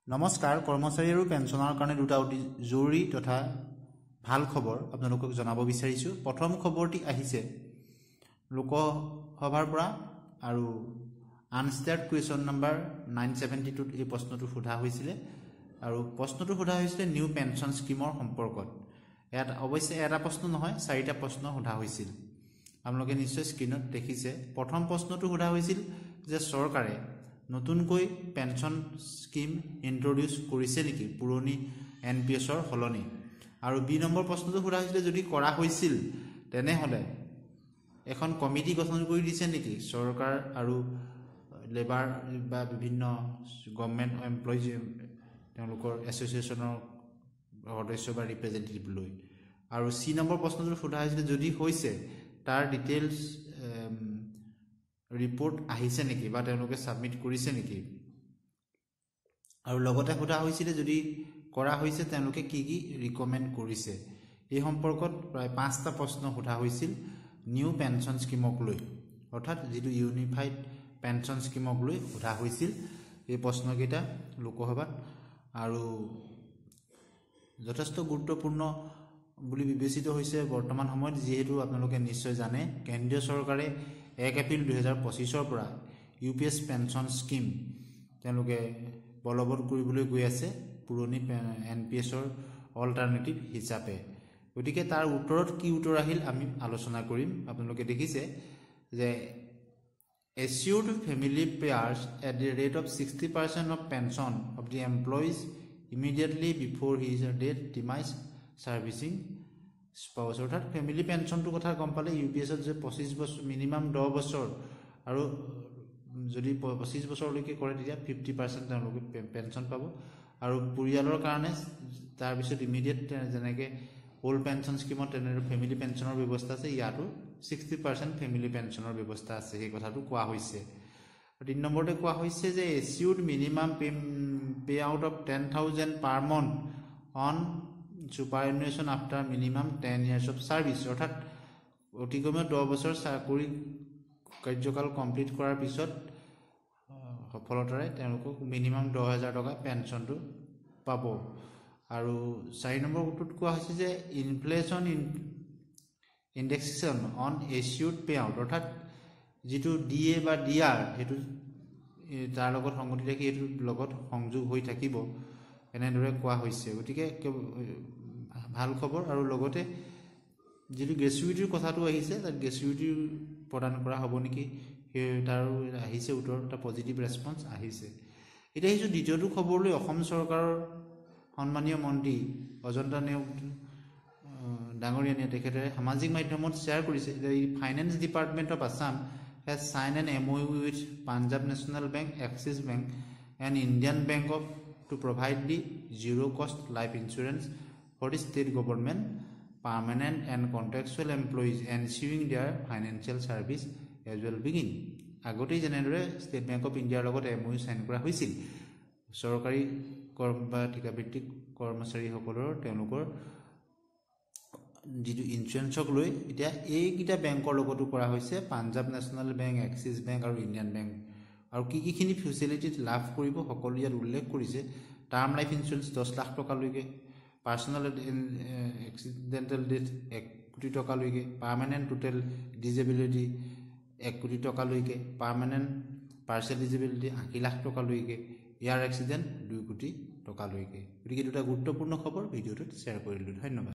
নমস্কাৰ কৰ্মচাৰী আৰু পেঞ্চনৰ কাৰণে দুটা জৰুৰী তথা ভাল খবৰ আপোনালোকক জনাব বিচাৰিছো। প্ৰথম খবৰটি আহিছে লোকসভাৰ পৰা আৰু আনষ্টাৰ্ড কুৱেশ্যন নম্বৰ 972 এই প্ৰশ্নটো সোধা হৈছিল আৰু প্ৰশ্নটো সোধা হৈছিল নিউ পেঞ্চন স্কিমৰ সম্পৰ্কত। ইয়াত অৱশ্যে এটা প্ৰশ্ন নহয়, চাৰিটা প্ৰশ্ন সোধা হৈছিল। আপোনালোকে নিশ্চয় স্ক্ৰীনত দেখিছে। প্ৰথম প্ৰশ্নটো সোধা হৈছিল যে চৰকাৰে নতুনকৈ পেঞ্চন স্কিম ইন্ট্ৰডিউস কৰিছে নেকি পুৰণি এনপিএছৰ হলনি। আৰু বি নম্বৰ প্ৰশ্নটো সোধা হৈছিল যদি কৰা হৈছিল তেনেহলে এখন কমিটি গঠন কৰি দিছে নেকি চৰকাৰ আৰু লেবাৰ বা বিভিন্ন গভৰ্ণমেণ্ট এমপ্লয়িজ তেওঁলোকৰ এছ'চিয়েশ্যনৰ সদস্য বা ৰিপ্ৰেজেন্টেটিভ লৈ। আৰু সি নম্বৰ প্ৰশ্নটো সোধা হৈছিল যদি হৈছে তাৰ ডিটেইলছ ৰিপোৰ্ট আহিছে নেকি বা তেওঁলোকে সাবমিট কৰিছে নেকি। আৰু লগতে সোধা হৈছিল যদি কৰা হৈছে তেওঁলোকে কি কি ৰিকমেন্ড কৰিছে। এই সম্পৰ্কত প্ৰায় 5টা প্ৰশ্ন সোধা হৈছিল নিউ পেঞ্চন স্কিমক লৈ, অৰ্থাৎ যেটো ইউনিফাইড পেঞ্চন স্কিমক লৈ সোধা হৈছিল এই প্ৰশ্নকেইটা লোকসভাত। আৰু যথেষ্ট গুৰুত্বপূৰ্ণ বুলি বিবেচিত হৈছে বৰ্তমান সময়ত, যেহেতু আপোনালোকে নিশ্চয় জানে কেন্দ্ৰীয় চৰকাৰে 1 এপ্ৰিল 2025 পৰা ইউপিএছ পেঞ্চন স্কিম তেওঁলোকে বলবৎ কৰিবলৈ গৈ আছে পুৰণি এনপিএছৰ অল্টাৰনেটিভ হিচাপে। গতিকে তাৰ উত্তৰত কি উত্তৰ আহিল আমি আলোচনা কৰিম। আপোনালোকে দেখিছে যে assured family payers at the rate of 60% of pension of the employees immediately before his death demise servicing spouse। অৰ্থাৎ ফেমিলি পেঞ্চনটো কথা গম পালে ইউপিএছত যে 25 বছৰ মিনিমাম 10 বছৰ আৰু যদি 25 বছৰলৈকে কৰে তেতিয়া 50% তেওঁলোকে পেঞ্চন পাব। আৰু পৰিয়ালৰ কাৰণে তাৰ পিছত ইমিডিয়েট যেনেকৈ ওল্ড পেঞ্চন স্কিমত তেনেদৰে ফেমিলি পেঞ্চনৰ ব্যৱস্থা আছে, ইয়াতো 60% ফেমিলি পেঞ্চনৰ ব্যৱস্থা আছে, সেই কথাটো কোৱা হৈছে। 3 নম্বৰতে কোৱা হৈছে যে assured minimum pay out of 10,000 per month on superannuation after minimum 10 years of service. অৰ্থাৎ অতি কমেও 10 বছৰ চাকৰি কাৰ্যকাল কমপ্লিট কৰাৰ পিছত সফলতাৰে তেওঁলোকক মিনিমাম 10,000 টকা পেঞ্চনটো পাব। আৰু 4 নম্বৰ উত্তৰত কোৱা হৈছে যে ইনফ্লেশ্যন ইনডেক্সেশ্যন অন এচিউড পে আউট, অৰ্থাৎ যেটো ডিএ বা ডিআৰ সেইটো তাৰ লগত সংগতি ৰাখি এইটোৰ লগত সংযোগ হৈ থাকিব এনেদৰে কোৱা হৈছে। গতিকে ভাল খবৰ। আৰু লগতে যেটো গ্ৰেচুইটিৰ কথাটো আহিছে তাত গ্ৰেচুইটি প্ৰদান কৰা হ'ব নেকি তাৰো আহিছে উত্তৰ, এটা পজিটিভ ৰেছপন্স আহিছে। এতিয়া আহিছো দ্বিতীয়টো খবৰলৈ। অসম চৰকাৰৰ সন্মানীয় মন্ত্ৰী অজন্তা নেওগ ডাঙৰীয়ানীয়ে তেখেতে সামাজিক মাধ্যমত শ্বেয়াৰ কৰিছে যে finance department of Assam has signed an MOU with Punjab National Bank, Axis Bank and Indian Bank to provide the zero cost life insurance for the state government permanent and contractual employees, ensuring their financial service as well begin। আগতেই যেনেদৰে state bank of ইণ্ডিয়াৰ লগত MOU sign কৰা হৈছিল চৰকাৰী বা ঠিকাভিত্তিক কৰ্মচাৰীসকলৰ তেওঁলোকৰ যেটো ইন্স্যুৰেন্সক লৈ, এতিয়া এইকেইটা বেংকৰ লগতো কৰা হৈছে Punjab national bank, axis bank আৰু ইণ্ডিয়ান বেংক। আৰু কি ফেচিলিটিত লাভ কৰিব সকলো ইয়াত উল্লেখ কৰিছে। টাৰ্ম লাইফ ইন্স্যুৰেন্স 10 লাখ টকালৈকে, পাৰ্চনেল এক্সিডেণ্টেল ডেথ 1 কোটি টকালৈকে, পাৰ্মানেণ্ট টোটেল ডিজেবিলিটি 1 কোটি টকালৈকে, পাৰ্মানেণ্ট পাৰ্চিয়েল ডিজেবিলিটি 80 লাখ টকালৈকে, এয়াৰ এক্সিডেণ্ট 2 কোটি টকালৈকে। গতিকে দুটা গুৰুত্বপূৰ্ণ খবৰ ভিডিঅ'টোত শ্বেয়াৰ কৰিলোঁ। ধন্যবাদ।